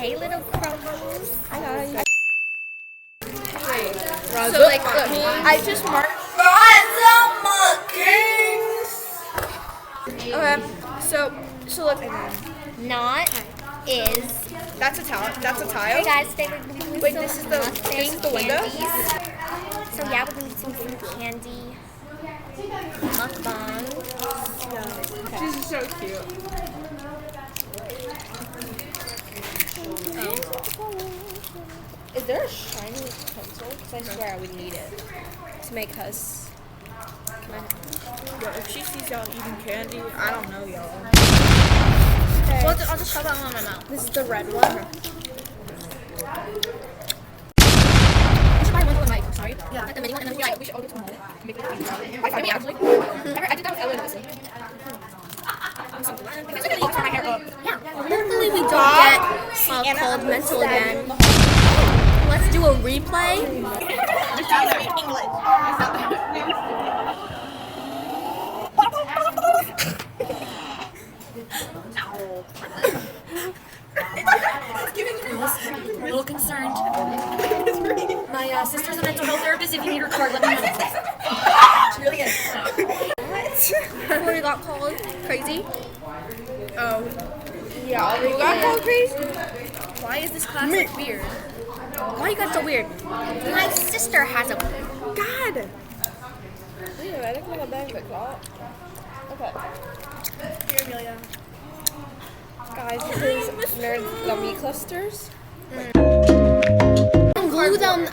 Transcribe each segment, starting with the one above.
Hey, little crumbles. I got it. So like, look, I just marked. Okay, so look. Not is. That's a tile. That's a Hey tile. guys, today we're gonna be doing Wait, some this is the window. candies. So yeah, we're gonna be doing some candy mukbang. She's so cute. Is there a shiny pencil? Because I swear I would need it to make us. Yo, if she sees y'all eating candy, I don't know y'all. Well, I'll just shove that one in my mouth. This is the red one. We should buy one for the mic. Sorry. Yeah. Like the mini one, and then we should all get some more. Make it I mean, actually. I did that with Ellen also. My hair up. Yeah. Hopefully we don't get called mental again. Let's do a replay. I'm a little concerned. My sister's a mental health therapist. If you need her card, let me know. She really is. Before we got called crazy. Oh. Yeah, we got called crazy. Why is this class so weird? Why are you guys so weird? My sister has a. God. Yeah, I think I'm a bag of clock. Okay. Here, Amelia. Guys, this is nerd gummy clusters.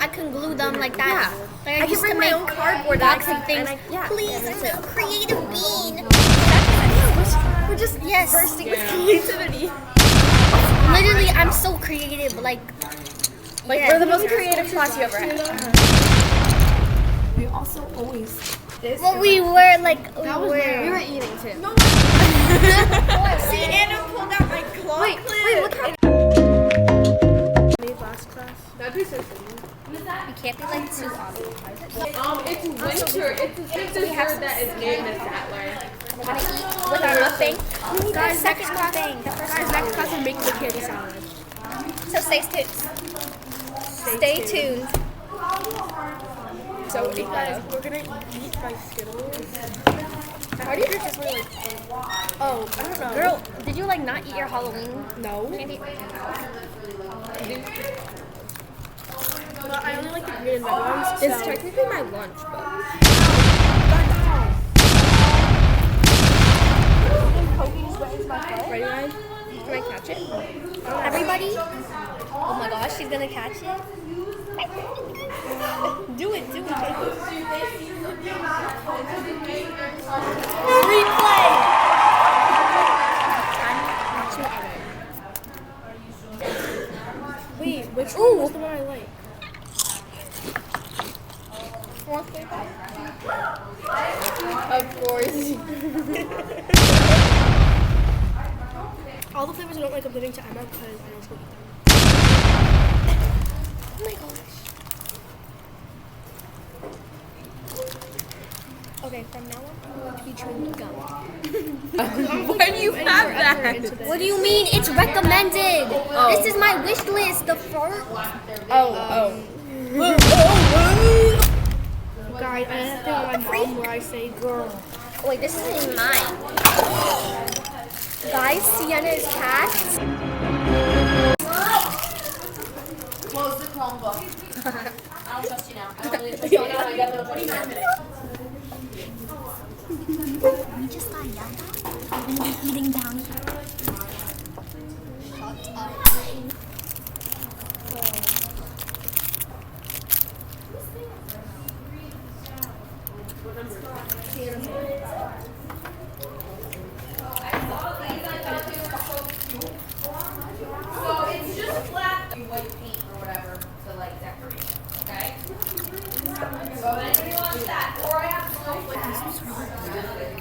I can glue them like that. Yeah. Like I can bring my own cardboard boxy things. Please, I'm a creative bean. We're just bursting with creativity. Literally, I'm so creative. Like we're the most creative class you ever had. We also always. Well, we were like we We were eating too. No. See, Anna pulled out my claw. Wait, look how. Last class. That'd be so funny. You can't be like too obvious. It's winter. It's a sister that is named as that way. We're gonna eat with our muffin. Guys, Second muffin. next class we're making the candy salad. So stay tuned. Stay tuned. So, guys, we're gonna eat my Skittles. Why do you think this way like? Oh, I don't know. Girl, did you like not eat your Halloween No. candy? But I only like the green and red ones. It's technically my lunch, but. Ready, guys? Can I catch it? Everybody? Oh my gosh, she's gonna catch it. Do it. Replay. Wait, which one was the one I like? Of course. All the flavors I don't like I'm giving to Emma because I know she'll eat them. Oh my gosh. Okay, from now on, I'm going to be chewing gum. Why do you have that? What do you mean? It's recommended. This is my wish list. The fart. Oh. Guys, I have to on my mom where I say girl. Wait, this isn't mine. Guys, Sienna is packed. Close the Chromebook. I don't trust you now. I don't really trust you now. I got the 25 minutes. We just got yelled at. We're gonna be eating down here. Shut up. So it's just flat white paint or whatever to like decorate, okay? So if anybody wants that, or I have to like